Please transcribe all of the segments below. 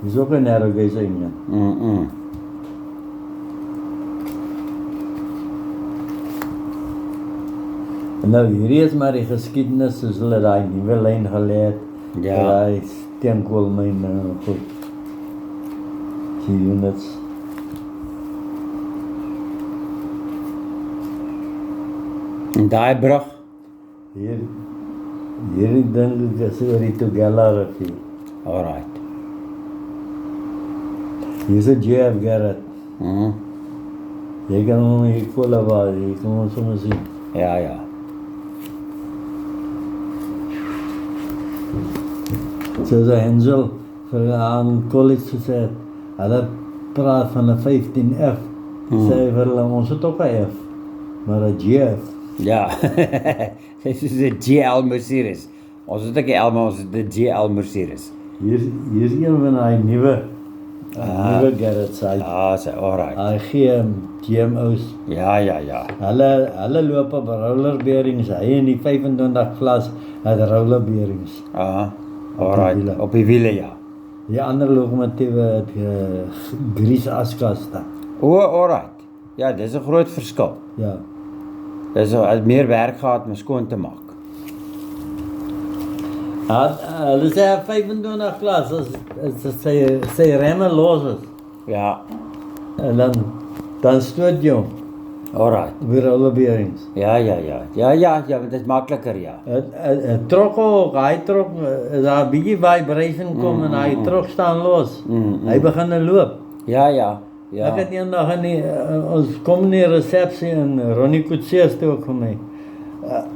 Dis ook 'n narrow gauge engine. En nou hierdie is maar die geskiedenis soos hulle daai nuwe lyn gelê het. Ja. Daai steenkoolmyn goed. Die units. En daai brug, Hierdie ding is oor die Tugela rivier. alright. Hier's 'n JF Garrett. Jy kan hom hier kolla jy kan hom sommer sien. Ja, ja. Soos Hensel vir aan college gesê het, hulle praat van 'n 15F. Sê vir hulle, ons het ook 'n F, maar 'n GF. Ja, dit is 'n GL Mercedes. Ons het ook 'n L, maar ons het 'n GL Mercedes. Hier's een van daai nuwe Garrett's. Ja, sê, alright. Hy GMO's. Ja, ja, ja. Hulle loop op rollerbeerings. Hy in die 25 klas het rollerbeerings. Alright. wiele. Op die wiele, ja. Die ander lokomotiewe het grease askaste. Alright. Ja, dis 'n groot verskil. Ja. Dis het meer werk gehad om skoon te maak. Hulle sê 25 klas as sy remme los is. Ja, En dan stoot jy hom alright. weer rollerbeerings. Ja, want dit is makliker, ja. Het trok ook, hy trok, daar 'n bietjie vibration kom en hy trok staan los. Hy begin loop. Ja. Ek het eendag ons kom in die resepsie en Ronnie Kutse toe ook vir my.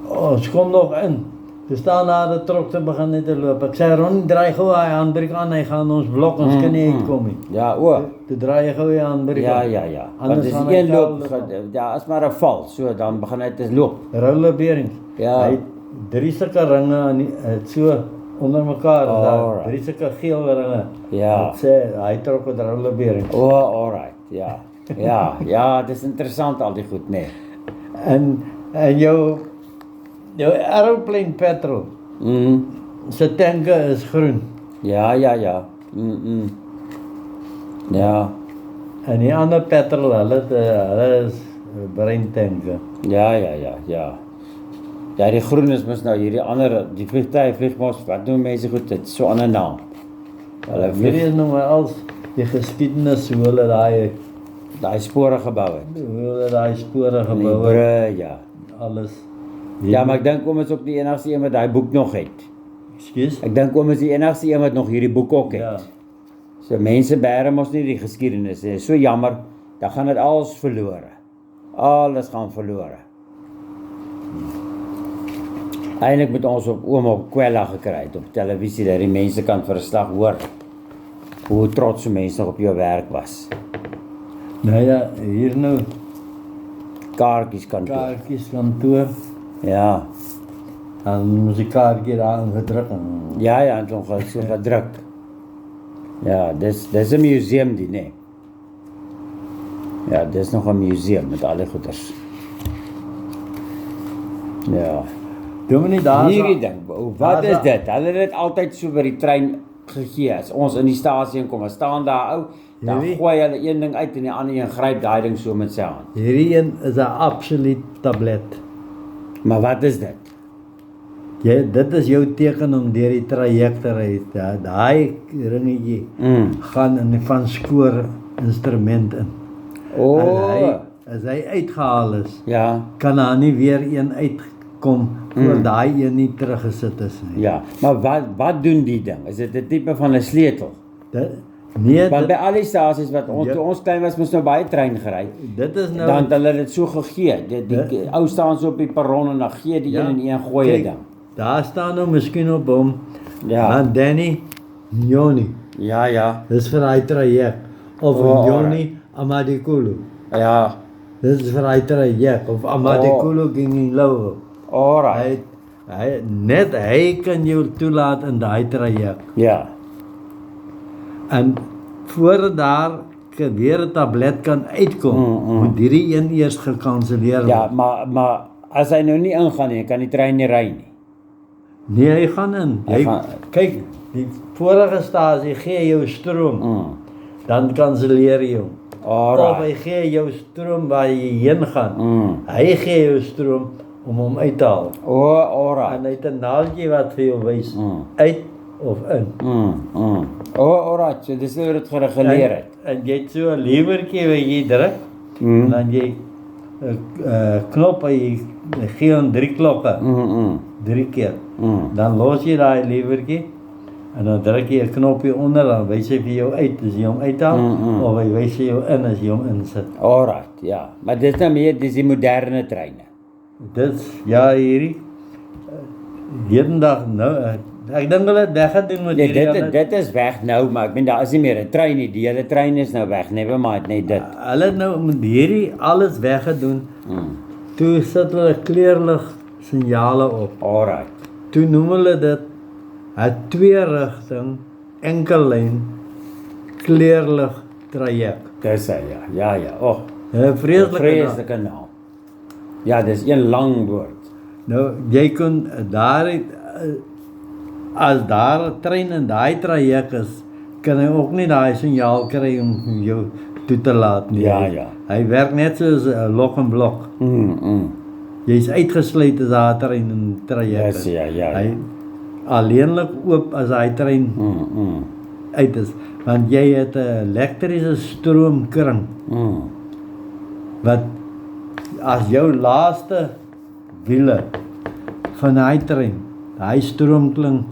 Ons kom nog in. Toe staan daar 'n trok te begin net te loop. Ek sê Ronnie, draai gou hy handbrake aan, hy gaan ons blok, ons kan nie uitkom nie. Ja, Toe draai jy gou die handbrake aan. Ja. Want Anders dis gaan hy een tel loop, ja, as maar 'n val, so dan begin hy te loop. Rollerbeerings. Ja. Hy het 3 sulke ringe aan het so onder mekaar, daar Alright. 3 sulke geel ringe. Ja. Dit sê hy trok met rollerbeerings. Alright, ja. Ja, dis interessant al die goed, nee. En jou aeroplane petrol, se tanke is groen. Ja. Ja. En die ander petrol, hulle is bruin tanke. Ja. Ja, die groen is mos nou hierdie ander, die vlieg mos, wat doen mense goed, dit is so 'n ander naam. Hulle Hierdie is nou maar als die geskiedenis hoe hulle daai spore gebou het. spore Die gebou het, brûe, ja. alles. Ja, maar ek dink oom is ook die enigste een wat daai boek nog het. Ekskuus? Ek dink oom is die enigste een wat nog hierdie boek ook het. Ja. So mense bære mos nie die geskiedenis nie. So jammer, dan gaan dit alles verlore. Alles gaan verlore. Eintlik moet ons op oom op Kwela gekry het op televisie dat die mense kan verslag hoor hoe trots so mense nog op jou werk was. Nou ja, hier nou Kaartjies kantoor. kaartjieskantoor. Ja. Dan moes die kaartjie daar ingedruk. Ja, het nog so gedruk. Ja, dis 'n museum die, nee. Ja, dis nog 'n museum met al die goeders. Ja. Dominee, daar Hierdie ding, wat is dit? Hulle het dit altyd so by die trein gegee. As ons in die stasie inkom, dan staan daar ou, dan Hierdie? gooi hulle een ding uit en die ander een gryp daai ding so met sy hand. Hierdie een is 'n absolute tablet. Maar wat is dit? Dit is jou teken om deur die traject te ry. Daai ringetjie gaan in van skoor instrument in. As hy uitgehaal is, Ja, kan daar nie weer een uitkom voor daai een nie teruggesit is nie. ja. Maar wat doen die ding? Is dit 'n tipe van 'n sleutel? Nee, Want by al die stasies wat toe ons klein was, moes nou baie trein gery. dit is nou Dan het hulle dit so gegee. Die ou staan so op die perron en dan gee die een en een gooi kyk, dit dan. Daar staan nou miskien op hom. Ja. Dan Danny Njoni. Ja. Dis vir hy traject. Of Njoni Amadikulu. Ja. Dis vir hy traject. Of Amadikulu ging low. Alright. Hy kan jou toelaat in daai traject. Ja. En voordat daar weer 'n tablet kan uitkom, moet hierdie een eers gekanselleer word. Ja, maar as hy nou nie ingaan nie, kan die trein nie ry nie. Nee, hy gaan in. Kyk, die vorige stasie gee jou stroom, dan kanselleer jy hom. Of Alright. hy gee jou stroom waar jy heen gaan. Hy gee jou stroom om hom uit te haal. Alright. En hy het 'n naaldjie wat vir jou wys, uit of in. Alright, so dis hoe dit gereguleer het. En jy het so 'n lewertjie wat jy druk, en dan jy 'n knop en jy gee hom 3 klokke, 3 keer. Dan los jy daai lewertjie en dan druk jy 'n knoppie onder, dan wys hy vir jou uit as jy hom uithaal, of hy wys vir jou in as jy hom insit. Alright, ja. Maar dis nou meer, dis die moderne treine. Dit, ja, hierdie hedendag nou, ek dink hulle het weggedoen met Nee, hierdie. dit is weg nou, maar ek meen daar is nie meer 'n trein nie. Die hele trein is nou weg. Never mind, net dit. Hulle het nou met hierdie alles weggedoen. Toe sit hulle kleurlig signale op. Alright. Toe noem hulle dit 'n 2-rigting enkellyn kleurlig traject. Dis hy, ja. Oh, 'n vreeslike naam. Ja, dis een lang woord. Nou, jy kon as daar 'n trein in daai traject is, kan hy ook nie daai signaal kry om jou toe te laat nie. Ja. Hy werk net soos 'n lock en blok. Jy's uitgesluit as daar 'n trein in traject is. Yes, ja. Hy alleenlik oop as hy trein uit is, want jy het 'n elektriese stroomkring wat as jou laaste wiele van hy trein, hy stroomkring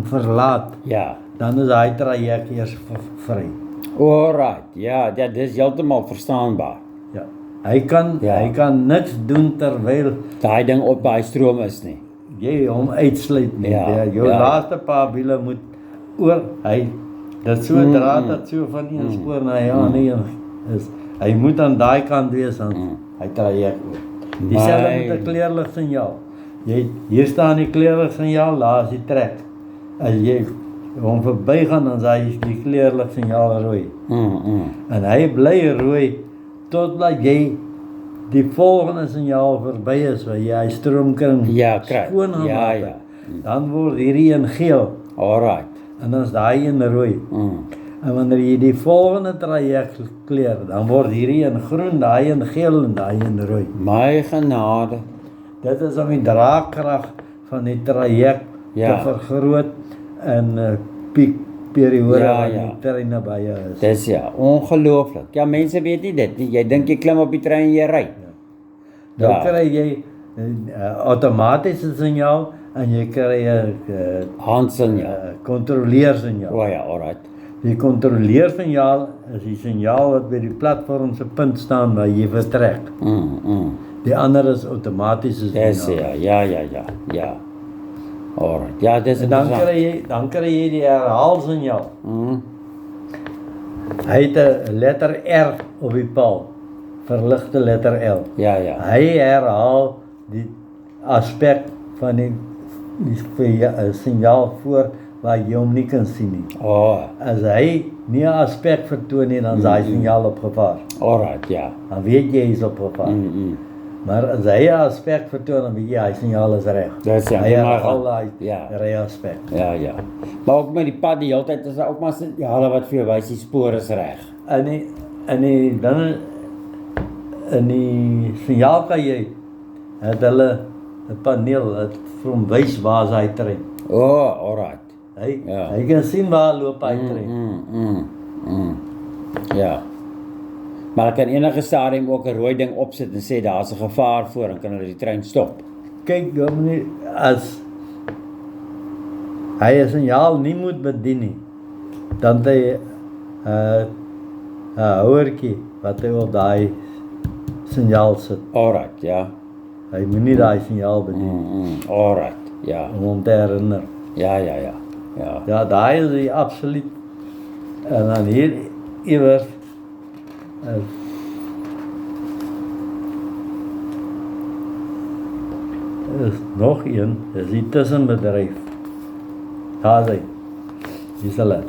verlaat, Ja. dan is hy traject eers vry. Alright, ja, dis heeltemal verstaanbaar. Ja. Hy kan niks doen terwyl Daai ding op daai stroom is nie. jy hom uitsluit nie. Ja, Jou laaste paar wiele moet oor dit so draad dat so van een spoor na die ander een is. Hy moet aan daai kant wees dan hy traject oor. Dieselfde met 'n kleurlig signaal. Hier staan die kleurlig signaal, daar is die trek. As jy hom verbygaan, dan is hy die kleurlig signaal rooi. En hy bly rooi totdat jy die volgende signaal verby is waar jy stroomkring kry. skoon Ja. het. Dan word hierdie een geel Alright. en dan is daai een rooi. En wanneer jy die volgende traject kleur, dan word hierdie een groen, daai een geel en daai een rooi. My genade. Dit is om die draagkrag van die traject te vergroot en piekperiode waar die treine by is. Dis ongelooflik. Ja, mense weet nie dit nie. Jy dink jy klim op die trein en jy ry. Dan kry jy 'n outomatiese signaal en jy kry 'n handsignaal, kontroleersignaal. Alright. Die kontroleersignaal is die signaal wat by die platform se punt staan waar jy vertrek. Die ander is outomatiese signaal. Ja. Alright. Ja, dis En dan kry jy die herhaalsignaal. Hy het 'n letter R op die paal, verligte letter L. Ja. Hy herhaal die aspek van die signaal voor waar jy hom nie kan sien nie. As hy nie 'n aspek vertoon nie, dan is hy signaal opgevaar. Alright, ja. Dan weet jy hy is opgevaar. Maar as hy 'n aspek vertoon, dan weet jy hy signaal is reg. Dis Hy herhaal daai Ja. reg aspek. Ja. Maar ook met die pad die hele tyd is daar ook maar signale wat vir jou wys die spoor is reg. En dan in die signaalkajuit het hulle 'n paneel wat vir hom wys waar is hy trein. Alright. Hy kan sien waar loop hy trein. Ja. Maar ek kan enige stadium ook 'n rooi ding opsit en sê daar's 'n gevaar voor en kan hulle die trein stop. Kyk, dominee, as hy 'n signaal nie moet bedien nie, dan het hy 'n houertjie wat hy op daai signaal sit. Alright, ja. Hy moet nie daai signaal bedien Alright, ja. om hom te herinner. Ja. Ja, daai is die absoluut. En dan hier iewers is nog een, dis die tussenbedryf. Daar is hy. Dis hulle.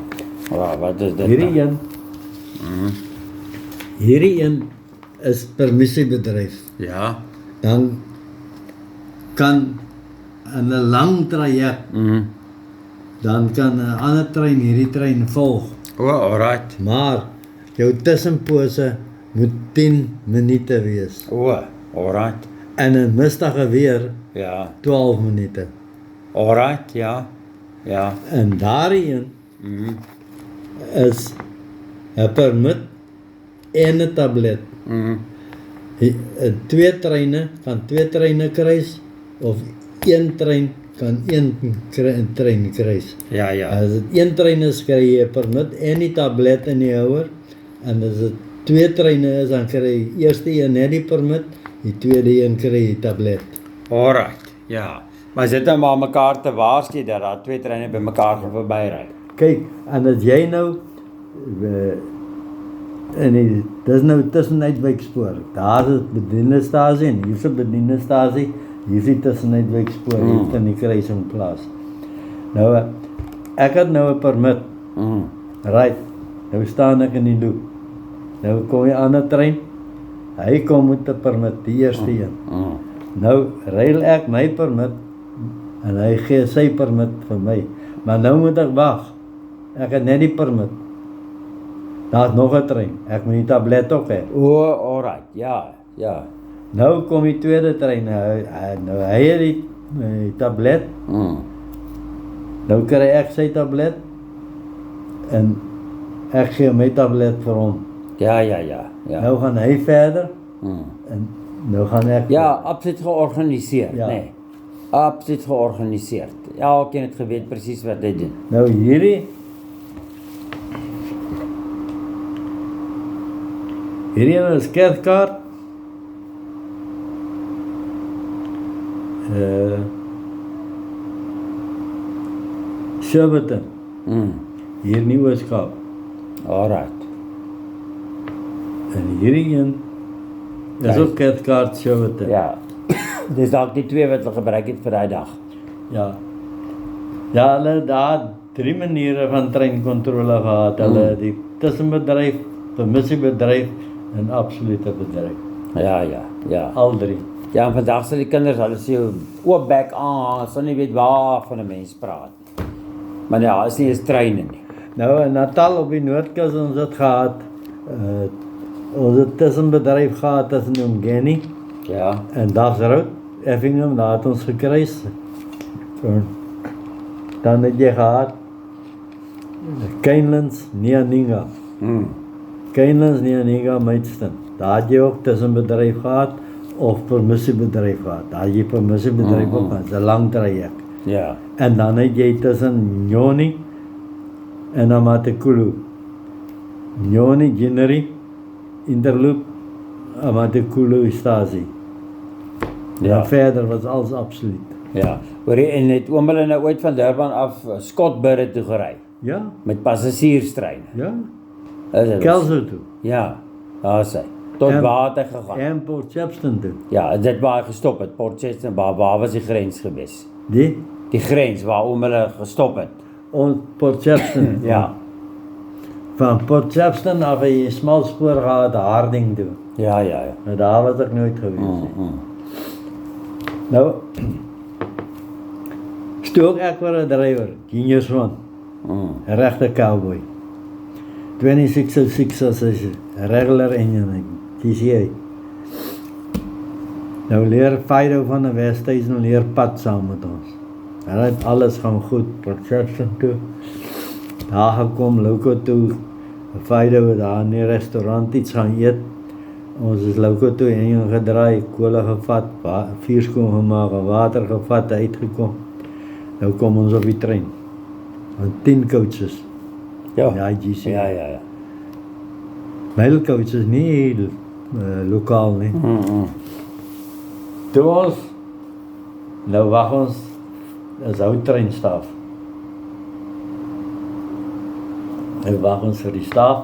Wat is dit? Hierdie een. Hierdie een is permissiebedryf. Ja. Dan kan in 'n lang traject, dan kan 'n ander trein hierdie trein volg. Alright. Maar jou tussenpose moet 10 minute wees. Alright. En in mistige weer Ja. 12 minute. Alright, ja. Ja. En daardie een is 'n permit en 'n tablet. Twee treine kruis of een trein kan een trein kruis. Ja, ja. As dit een trein is, kry jy 'n permit en die tablet in die houer. En as dit twee treine is, dan kry jy eerste een net die permit, die tweede een kry jy tablet. Alright, ja. Maar sit dan maar mekaar te waarsku dat daar twee treine by mekaar gaan verbyry. Kyk, en as jy nou dis nou tussenuitwykspoor. Daar is 'n bedieningsstasie en hier is 'n bedieningsstasie. Hier is die tussenuitwykspoor hier in die kruising plaas. Nou ek het nou 'n permit. Right. Nou staan ek in die loop. Nou kom jy aan 'n trein. Hy kom met 'n permit, die eerste een. Nou ruil ek my permit en hy gee sy permit vir my. Maar nou moet ek wag. Ek het net die permit. Daar's nog 'n trein. Ek moet die tablet ook hê. Alright, ja, ja. Nou kom die tweede trein. Nou hy het die tablet. Nou kry ek sy tablet en ek gee my tablet vir hom. Ja. Nou gaan hy verder en nou gaan ek... Ja, absoluut georganiseerd, Ja. nee. Absoluut georganiseerd. Elkeen het geweet presies wat hy doen. Nou hierdie een is kerkkaart. Shepparton. Hier in Oos-Kaap. Alright. En hierdie een is ook kerkkaart Shepparton. Ja. Dis dalk die twee wat hulle gebruik het vir daai dag. Ja. Ja, hulle het daar 3 maniere van treinkontrole gehad. Hulle het die tussenbedryf, permissiebedryf en absolute bedryf. Ja. Al 3. Ja, en vandag sal die kinders, hulle sê oop bek aan, sal nie weet waar van 'n mens praat. Maar ja, is nie eens treine nie. Nou in Natal op die Noordkus ons het gehad, ons het tussenbedryf gehad tussen Umgeni Ja. en Dasrout, Effingham, daar het ons gekruis. Dan het jy gehad Canelands, Neaninga. Canelands, Neaninga, Maidstone. Daar het jy ook tussenbedryf gehad of permissiebedryf gehad. Daar het jy permissiebedryf ook gehad, dis 'n lang traject. Ja. En dan het jy tussen Nyoni en Amatekulu. Nyoni, Ginnery, Interloop, Amatekulu, Stasie. Ja. Verder was alles absoluut. Ja. Hoorie, en het oom hulle nou ooit van Durban af Skotburg toe gery Ja, met passasierstreine. ja. Dit was- Kelso toe. Ja. Daar sy. Tot En- waar het hy gegaan? En Port Shepstone toe. Ja, dit waar hy gestop het. Port Shepstone, waar was die grens gewees? Die grens waar oom hulle gestop het. Ons Port Shepstone. Ja. Van Port Shepstone af het jy smalspoor gehad, Harding toe. Ja. Nou daar was ek nooit gewees nie. Nou, stook ek vir 'n drywer, Junior Swan, 'n regte cowboy. 2606 as hy regular engine, TCA. Nou leer Fido van 'n Westhuizen leer pad saam met ons. Hulle het alles gaan goed, Perception toe. Daar gekom, Loco toe, Fido het daar in die restaurant iets gaan eet. Ons is Loco toe heen gedraai, kolle gevat, vuur skoon gemaak, water gevat, uitgekom. Nou kom ons op die trein. Met 10 coaches. Ja. Ja, GC. Ja. Mail coaches nie lokaal nie. Toe ons, nou wag ons, is ou treinstaf. Nou wag ons vir die staf.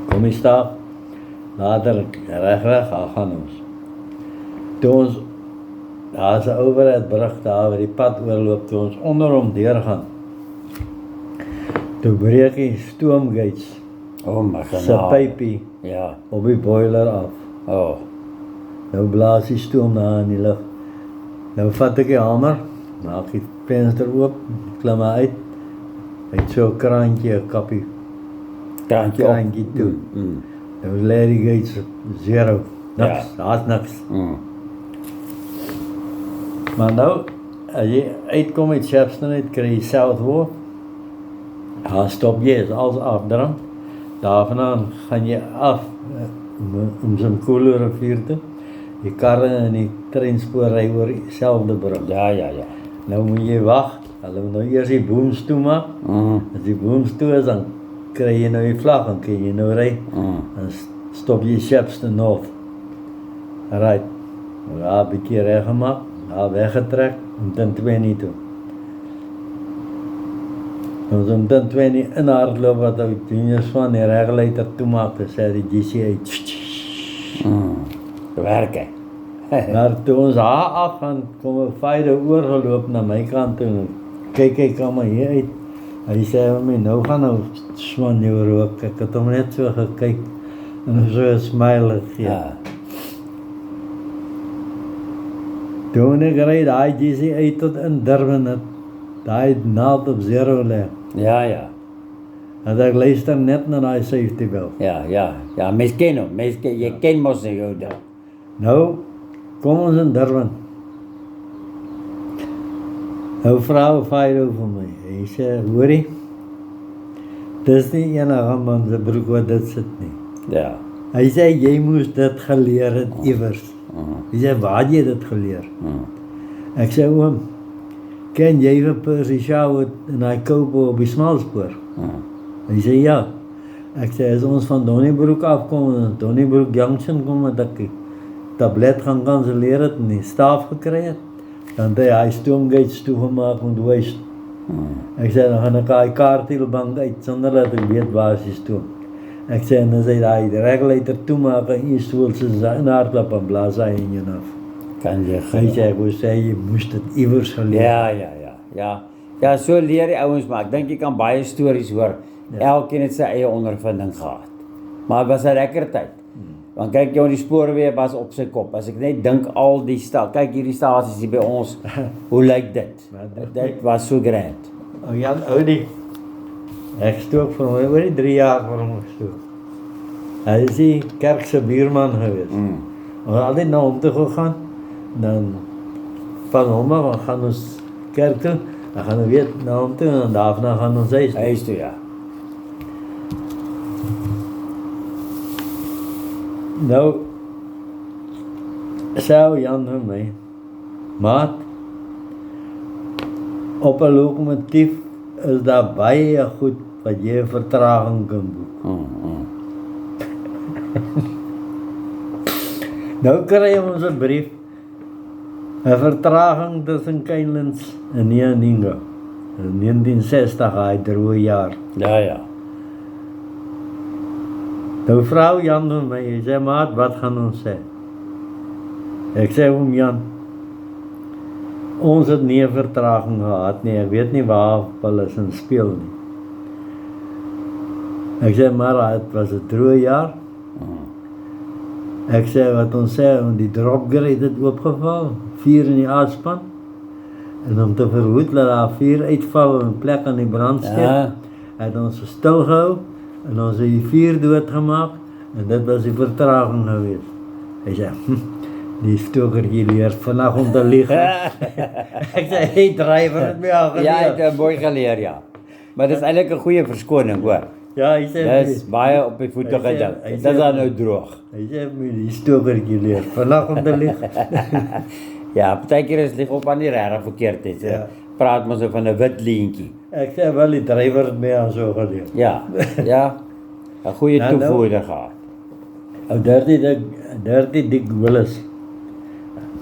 Kom die staf. Later reg, gaan ons. Toe ons, daar is 'n overheadbrug daar waar die pad oorloop, toe ons onder hom deurgaan. Toe breek die stoomgates Oh my se genade. pypie Ja. op die boiler af. Oh. Nou blaas die stoom daar in die lug. Nou vat ek die hamer, maak die venster oop, klim uit. Hy het so 'n kraantjie, 'n kappie, Kraantjie op. kraantjie toe. Mm. Nou lê die gates op 0. Niks, daar's niks. Mm. Maar nou, as jy uitkom uit Shepstone uit, kry jy Southwark. Daar stop jy, is alles afdrang. Daarvandaan gaan jy af om zo'n Koelo rivier toe. Die karre en die treinspoor ry oor dieselfde brug. Ja. Nou moet jy wag. Hulle moet nou eers die booms toemaak. As die booms toe is, dan kry jy nou die vlag en kan jy nou ry. Dan stop jy Shepstone North. Right. Daar 'n bietjie reg gemaak, daar weggetrek om Tintweni toe. Ons om Tintweni in hardloop wat ou Juniors van die regleiter toemaak, sê die GCA. Werk hy. Maar toe ons daar af gaan, kom 'n vyde oorgeloop na my kant toe. Kyk hy kom maar hier uit. Hy sê vir my, nou gaan nou swan jou rook. Ek het hom net so gekyk en so 'n smile gegee. Ja. Toen ek ry daai GCA tot in Durban het, daai naald op 0 lê. Ja. En ek luister net na daai safety bell. Ja, mens ken hom. Jy ken mos nie jou ding. Nou, kom ons in Durban. Nou vra 'n vyre vir my. Hy sê, hoorie, dis nie enige man se broek wat dit sit nie. Ja. Hy sê, jy moes dit geleer het iewers. Hy sê, waar het jy dit geleer? Ek sê, oom, ken jy vir Percy Shaw en hy koop op die smalspoor? Hy sê, ja. Ek sê, as ons van Donnybroek afkom, en Donnybroek Junction kom, dat ek die tablet gaan kanselleer het en die staaf gekry het, dan het hy stoomgates toegemaak met huis. Ek sê, dan gaan ek die kaarthielbank uit, sonder dat ek weet waar is die stoom. Ek sê, en as hy die regleiter toemaak en jy stoel soos in hardloop en blaas hy in jou af. Kan jy Hy sê, ek wil sê, jy moes dit iewers geleer. Ja, so leer die ouens, maar ek dink jy kan baie stories hoor. Elkeen het sy eie ondervinding gehad. Maar het was 'n lekker tyd. Want kyk jy, die spoorweë was op sy kop. As ek net dink al die kyk hierdie stasies hier by ons, hoe lyk dit? Dit was so grand. O Jan Oudie, ek stook vir my oor die 3 jaar vir hom gestook. Hy is die kerk se buurman gewees. Ons het altyd na hom toe gegaan, dan van hom af gaan ons kerk toe, dan gaan we weer na hom toe en daarna gaan ons huis toe. Huis toe, ja. Nou, sê Jan vir my, maat, op 'n lokomotief is daar baie goed wat jy vertraging kan boek. Nou kry ons 'n brief, 'n vertraging tussen Canelands en Nyaninga. In 1960, hy droë jaar. Ja. Nou vrou Jan vir my, hy sê, maat, wat gaan ons sê? Ek sê hom, Jan, ons het nie 'n vertraging gehad nie, ek weet nie waar hulle is in speel nie. Ek sê, maar het was 'n droë jaar. Ek sê, wat ons sê, die dropgrade het oopgeval, 4 in die aaspan, en om te verhoed dat daar 4 uitval en plek aan die brand steek, het ons stil gehou, en ons het die 4 doodgemaak, en dit was die vertraging geweest. Hy sê, die stokertjie leer vandag om te lieg. Ek sê, hey driver, het my al geleer. Ja, ek het mooi geleer, ja. Maar dit is eintlik 'n goeie verskoning, hoor. Ja, hy sê, Dis baie op die voete Hy sê- gedink. hy Dit sê- is dan nou droog. hy sê, my die stokertjie leer vandag om te lieg. Ja, partykeer is lieg op aan die regtig verkeerd is. Ja. Praat mos van 'n wit leentjie. Ek sê, wel, die driver het my al so geleer. Ja. 'n goeie Nou, toevoerder gehad. Ou Dirty Dick Willis,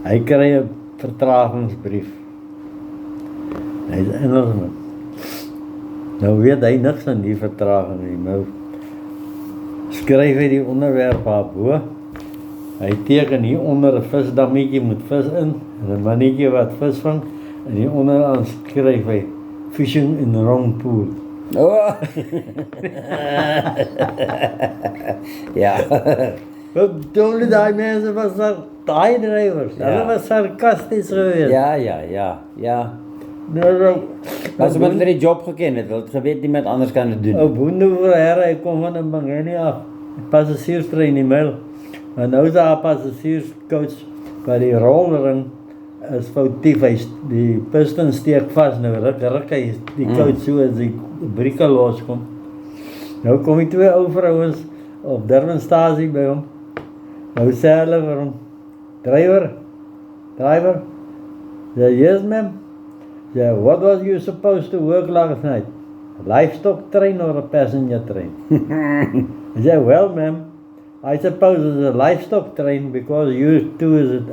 hy kry 'n vertragingsbrief. Hy is Engelsman. Nou weet hy niks van die vertraging nie. Nou skryf hy die onderwerp daarbo. Hy teken hier onder 'n visdammetjie met vis in en 'n mannetjie wat vis vang en hier onderaan skryf hy fishing in the wrong pool. Oh. Ja. Toen die mensen was daar drivers. Ja. Dat was sarcastisch geweest. Ja. Nou, Maar ze moeten die job gekend het, want je weet niemand anders kan het doen. Op Boendevoer, ik kom van een Bangeni af. Passagierstrein in Mel. Maar nou is daar een passagierscoach waar die rolring is foutief. Die piston steek vast. Nou ruk hy die coach so as die brieke loskom. Nou kom die twee ou vrouens op Durbanstasie by hom. Nou sê hulle vir hom, driver. Say, yes ma'am. Say, what was you supposed to work last night? A livestock train or a passenger train? He said, well ma'am, I suppose it's a livestock train because you two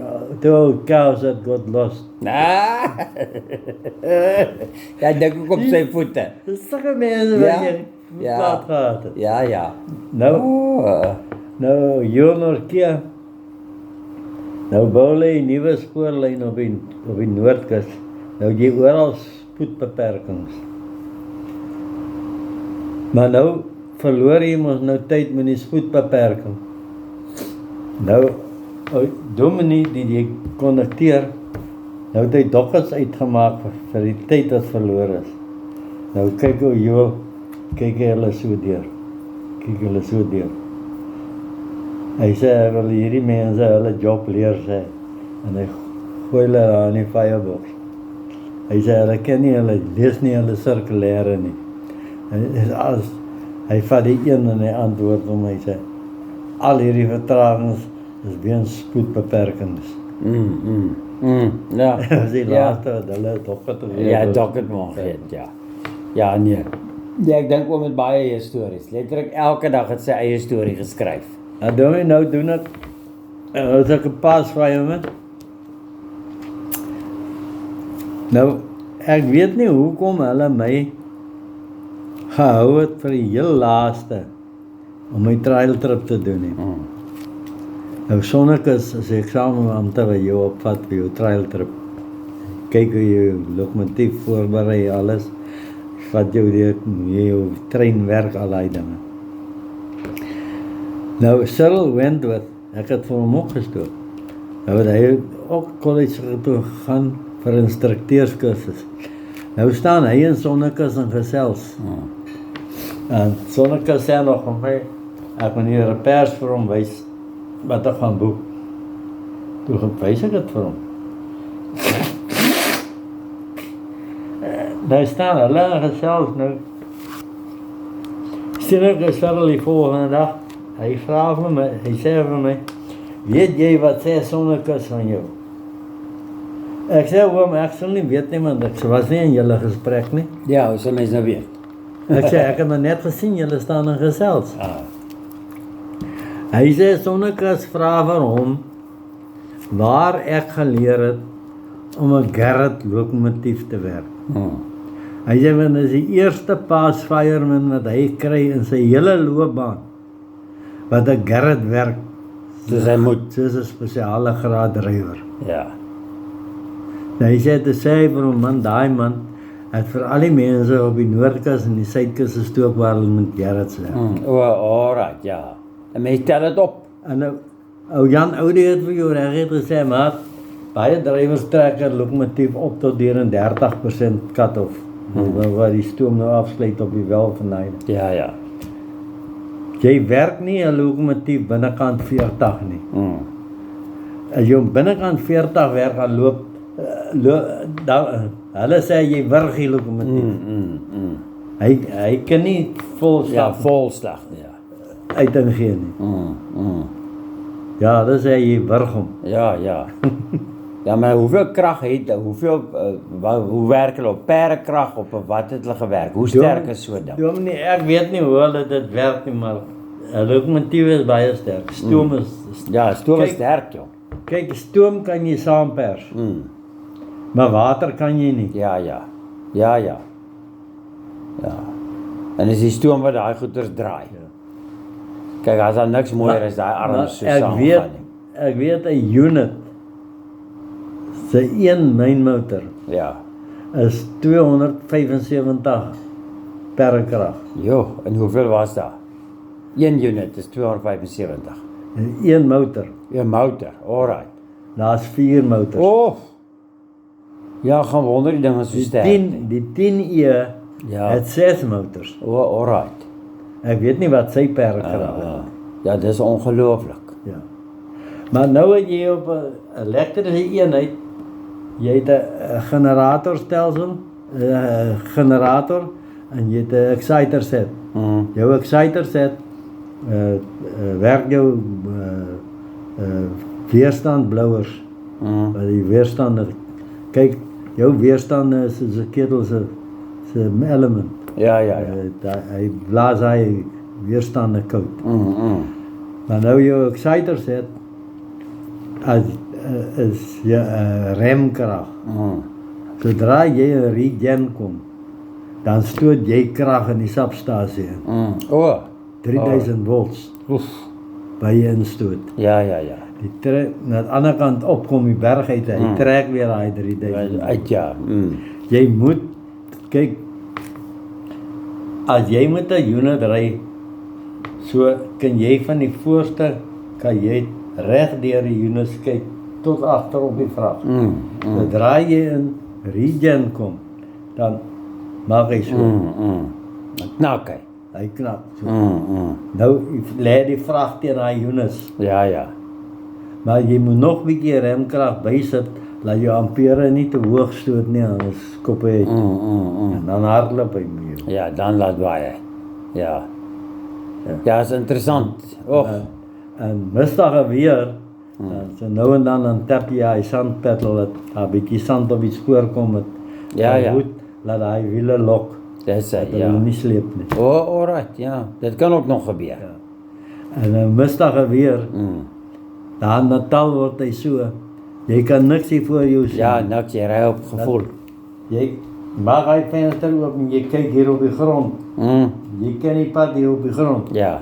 old cows that got lost. Ja, dink ook op sy voete. Dis sulke mense wat jy plaat gehad het. Ja. Nou, Jonorkia. Nou bou hulle 'n nuwe spoorlyn op die Noordkus. Nou jy oral spoedbeperkings. Maar nou verloor jy mos nou tyd met die spoedbeperking. Nou, Dominie die konnekteer, nou het hy dokkers uitgemaak vir die tyd wat verloor is. Nou kyk hoe Joel, kyk hulle so deur. Hy sê, hy wil hierdie mense hulle job leer sê. En hy gooi hulle aan die firebox. Hy sê, hulle ken nie, hulle lees nie hulle sirkulêre nie. Hy vat die een en hy antwoord hom, hy sê, al hierdie vertragings is weens spoedbeperkings. Ja. Dat was die laaste wat hulle dokter te weet. Ja, dokter mag het, ja. Ja, nee. Ja, ek dink oom met baie stories. Letterlik elke dag het sy eie storie geskryf. Nou doen ek, as ek 'n pas vir hom. Nou, ek weet nie hoekom hulle my gehou het vir die heel laaste om my trial trip te doen nie. Nou Sonnekus as ek saam met hom wat jou opvat vir jou trial trip. Kyk hoe jy lokomotief voorberei alles. Vat jou deur jou trein werk al daai dinge. Nou Cyril Wentworth, ek het vir hom ook gestoot. Nou het hy ook college toe gegaan vir instrukteurskursus. Nou staan hy in Sonnekus en gesels. En Sonnekus sê nog van my, ek moet hier 'n pers vir hom wys wat ek gaan boek. Toe wys ek dit vir hom. Nou staan hulle en gesels nou. Sien ek Cyril die volgende dag. Hy vra vir my, hy sê vir my, weet jy wat sê Sonnekus van jou? Ek sê oom, ek sal nie weet nie, want ek was nie in julle gesprek nie. Ja, hoe sal mens nou weet? Ek sê, ek het nou net gesien, julle staan in gesels. Hy sê, Sonnekus vra vir hom, waar ek geleer het om 'n Garrett lokomotief te werk. Hy sê, want is die eerste pass fireman wat hy kry in sy hele loopbaan, wat 'n Garrett werk, soos hy moet. Soos 'n spesiale graad drywer. Ja. Nou hy sê, te sê vir hom, man, daai man, het vir al die mense op die Noordkus en die Suidkus gestook waar hulle met Garretts werk. Alright, ja. En mens tel dit op. En nou, ou Jan Oudie het vir jou reg gesê, maar baie drywers trek 'n lokomotief op tot deur 'n 30% cut-off. Waar die stoom nou afsluit op die welverneide. Ja. Jy werk nie 'n lokomotief binnekant 40 nie. As jy binnekant 40 werk, gaan loop, hulle sê jy wurg die lokomotief. Hy kan nie volslag uitingee nie. Ja, hulle sê jy wurg hom. Ja. Ja, maar hoeveel krag het, hoe werk hulle op perdekrag op wat het hulle gewerk? Hoe sterk is so ding? Dominee, ek weet nie hoe hulle dit werk nie, maar 'n lokomotief is baie sterk. Stoom is stoom is sterk, joh. Kyk, stoom kan jy saampers. Maar water kan jy nie. Ja. En is die stoom wat daai goeders draai. Kyk, as daar niks mooier is daai arms so saam gaan nie. Ek weet 'n unit se een mynmotor is 275 perdekrag. Jo, en hoeveel was daar? 1 unit is 275. Een motor. Een motor, alright. Daar's 4 motors. Oh. Ja, gaan wonder die ding is so sterk. Die 10E Ja. het 6 motors. Oh, alright. Ek weet nie wat sy perkrag is. Ja, dis ongelooflik. Ja. Maar nou het jy op 'n elektrische eenheid, jy het 'n generatorstelsel, 'n generator en jy het 'n exciter set. Jou exciter set werk jou weerstandblowers. Wat die weerstand, kyk, jou weerstand is 'n ketel se element. Ja. Hy blaas hy weerstande koud. Maar nou jou exciter set is je remkrag. Zodra jy 'n regen kom, dan stoot jy krag in die substasie in. Oh. 3000 volts Oef. by jy instoot. Ja. Die trek na die ander kant opkom die berg uit, hy trek weer daai 3000 Uit ja. Jy moet kyk, as jy met 'n unit ry, so kan jy van die voorste kan jy reg deur die unit kyk tot agter op die vrag. Sodra jy in regen kom, dan maak hy so. Knak hy. Hy knap so. Nou lê die vrag teen daai units. Ja. Maar jy moet nog 'n bietjie remkrag bysit, laat jou ampere nie te hoog stoot nie, anders kop hy uit. En dan hardloop hy met jou. Ja, dan laat waai. Ja. Ja, is interessant. Och. En mistige weer, so nou en dan tap jy hy sandpeddel, dat daar 'n bietjie sand op die spoor kom met. Ja. Goed, laat hy wiele lok, Dis hy, dat hy ja. nie sleep nie. Oh, alright, ja. Dit kan ook nog gebeur. En 'n mistige weer, daar in Natal word hy so, jy kan niks hier voor jou sien. Ja, niks, jy ry op gevoel. Jy maak hy venster oop en jy kyk hier op die grond. Jy ken die pad hier op die grond. Ja.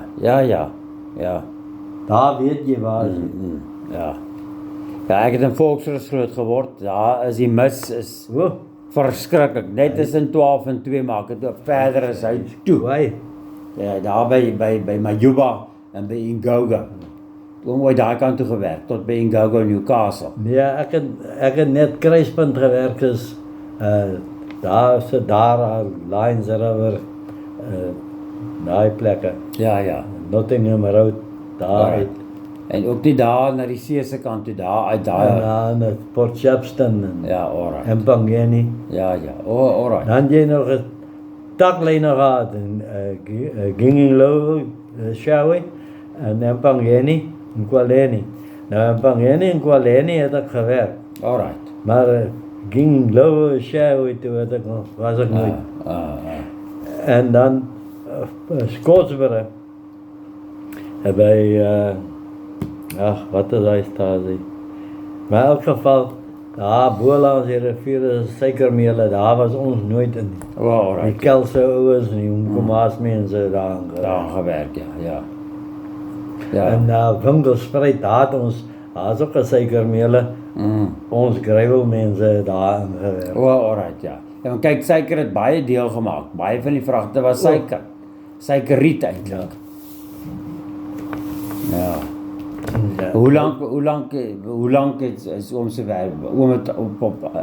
Daar weet jy waar is. Ja. Ja, ek het in Volksrus groot geword. Daar is die mis is verskriklik. Net tussen 12 en 2 maak dit ook verder as hy toe. Waai. Ja, daar by Majuba en by Ingoga. Toe mooi daai kant toe gewerk tot by Ingoga Newcastle. Nee, ek het net kruispunt gewerk is daar se daar Lions River daai plekke. Ja. Nottingham Road daar uit. En ook die daar na die see se kant toe, daar uit daar. En Port Shepstone en Ja, alright. Empangeni. Ja. Oh, alright. Dan jy nog 'n taklyne gehad in Ginginglo, Shawe en Empangeni en Kwaleni. Nou Empangeni en Kwaleni het ek gewerk. Alright. Maar Ginginglo, Shawe toe het ek nog, was ek nooit. En dan Scotsbury. By wat is daai stasie? Maar in elk geval, daar bo langs die rivier is suikermeele, daar was ons nooit in. Oh, alright. Die Kelse ouens en die Umkomaas mense daar gewerk, ja. En Winkelspruit, daar is ook 'n suikermeele. Ons gravel mense daar in gewerk. Oh, alright, ja. Ja, want kyk, suiker het baie deel gemaak. Baie van die vragte was suiker. Suikerriet eintlik. Ja. Hoe lank is oom se werk? Oom het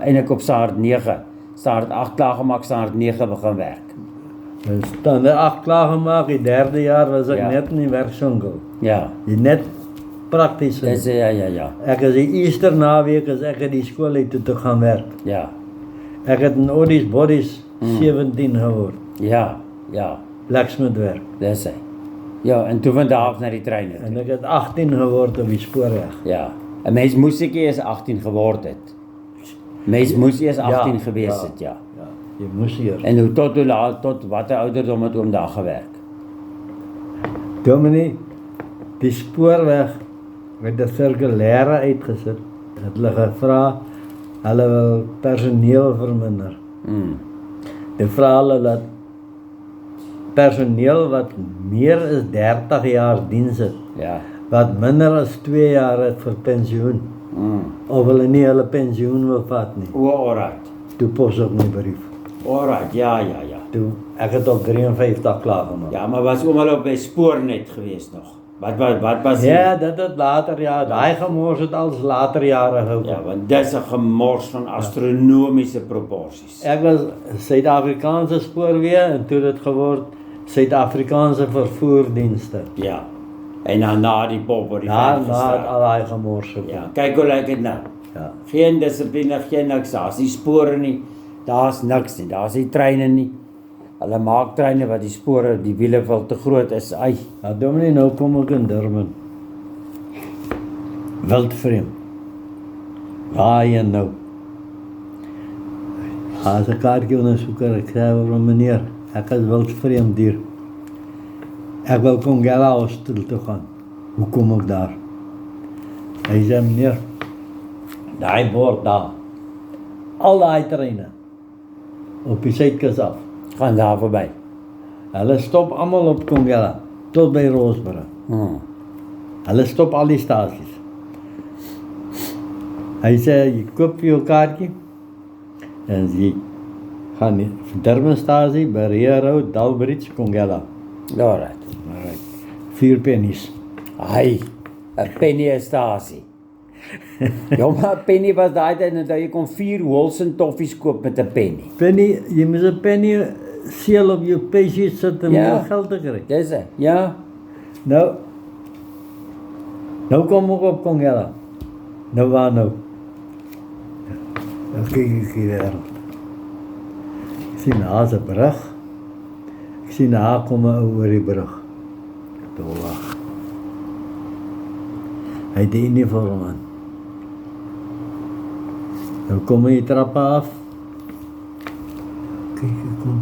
eintlik op Saart 9, Saart 8 klaar gemaak, Saart 9 begin werk. Dus dan 8 klaar gemaak, die 3de jaar was ek Ja. net in die werkswinkel. Ja. Die net prakties. Dis ja. Ek is die Easter naweek as ek in die skool uit toe te gaan werk. Ja. Ek het in Oddies Bodies 17 geword. Ja. Blacksmith werk. Dis hy. Ja, en toe van daar af na die trein. En ek het 18 geword op die spoorweg. Ja. 'n Mens moes seker eers 18 geword het. Mens moes eers 18 gewees het, ja. Ja, jy moes hier. En hoe tot watter ouderdom het oom daar gewerk? Dominee, die spoorweg met 'n sirkulêre uitgesit. Het hulle gevra, hulle wil personeel verminder. Die vra hulle dat personeel wat meer as 30 jaar diens het, Ja. wat minder as 2 jaar het vir pensioen, of hulle nie hulle pensioen wil vat nie. Alright. Toe pos ek my brief. Alright, ja. Toe, ek het op 53 klaar gemaak. Ja, maar was oom hulle op by Spoornet gewees nog? Wat was Ja, dit het later, ja, daai gemors het als later jare gekom. Ja, want dis 'n gemors van astronomiese proporsies. Ek was Suid-Afrikaanse spoorweë en toe het dit geword Suid-Afrikaanse vervoerdienste. Ja. En dan na die pop word die Na veld gestraat. al daai gemors gekom. Ja, kyk hoe lyk dit nou. Ja. Geen dissipline, geen niks. Daar's nie spore nie. Daar's niks nie. Daar's nie treine nie. Hulle maak treine wat die spore, die wiele wel te groot is. Ai. Nou dominee, nou kom ek in Durban. Wildvreemd. Waarheen nou? As 'n kaartjie ondersoeker, ek sê vir hom, meneer, ek is wildvreemd hier. Ek wil Kongela Hostel toe gaan. Hoe kom ek daar? Hy sê, meneer, daai bord daar, al daai treine, op die suidkus af, Gaan daar verby. hulle stop almal op Kongela, tot by Roseburg. Hulle stop al die stasies. Hy sê, jy koop vir jou kaartjie, en jy gaan nie, Durbanstasie, Berea Road, Dalbridge, Kongela. Alright. 4 pennies. Ai. 'n penny-stasie. Ja, maar 'n penny was daai tyd en jy kon 4 Wilson toffies koop met 'n penny. Penny, jy moet 'n penny seel op jou payslip sit om jou geld te kry. Dis dit. Ja. Nou kom ek op Kongela. Nou waar nou? Nou kyk ek hier wêreld. Ek sien daar's 'n brug. Ek sien daar kom 'n ou oor die brug. Toe wag. Hy het die uniform aan. Nou kom hy die trappe af. Kyk, ek kom.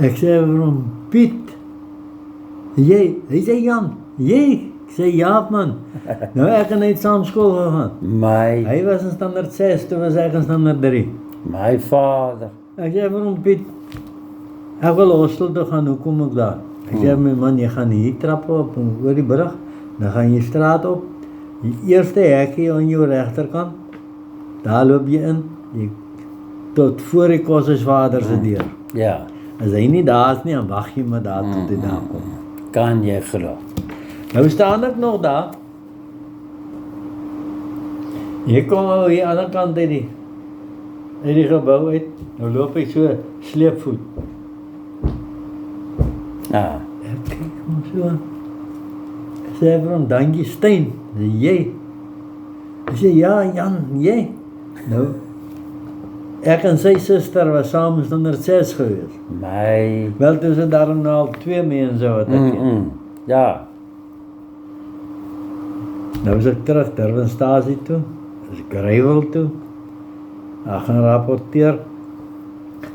Ek sê vir hom, Piet, hy sê Jan, ek sê ja man. Nou ek het net saam skool gegaan. Hy was in standaard 6, toe was ek in standaard 3. My vader. Ek sê vir hom, Piet, ek wil hostel toe gaan, hoe kom ek daar? Ek sê, my man, jy gaan hier trappe op, oor die brug, dan gaan jy straat op, die eerste hekkie aan jou regterkant, daar loop jy in, tot voor die koshuisvader se deur. Ja. As hy nie daar is nie, dan wag jy maar daar tot hy daar kom. Kan jy glo? Nou staan ek nog daar. Hier kom ou hier aan die ander kant uit die gebou uit. Nou loop hy so sleepvoet. Ja. Ek kyk hom so aan. Ek sê vir hom, dankie Stein, jy. Hy sê, ja Jan, jy. Nou, ek en sy suster was saam in standaard 6 gewees. Wel, toe is het daarom nou al 2 mense wat ek ken. Ja. Nou is ek terug Durbanstasie toe, is ek Rywel toe, ek gaan rapporteer.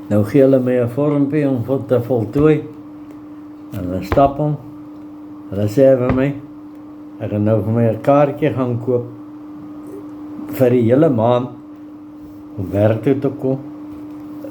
Nou gee hulle my 'n vormpie om te voltooi. En dan stap hom. Hulle sê vir my, ek gaan nou vir my 'n kaartjie gaan koop vir die hele maand om werk toe te kom.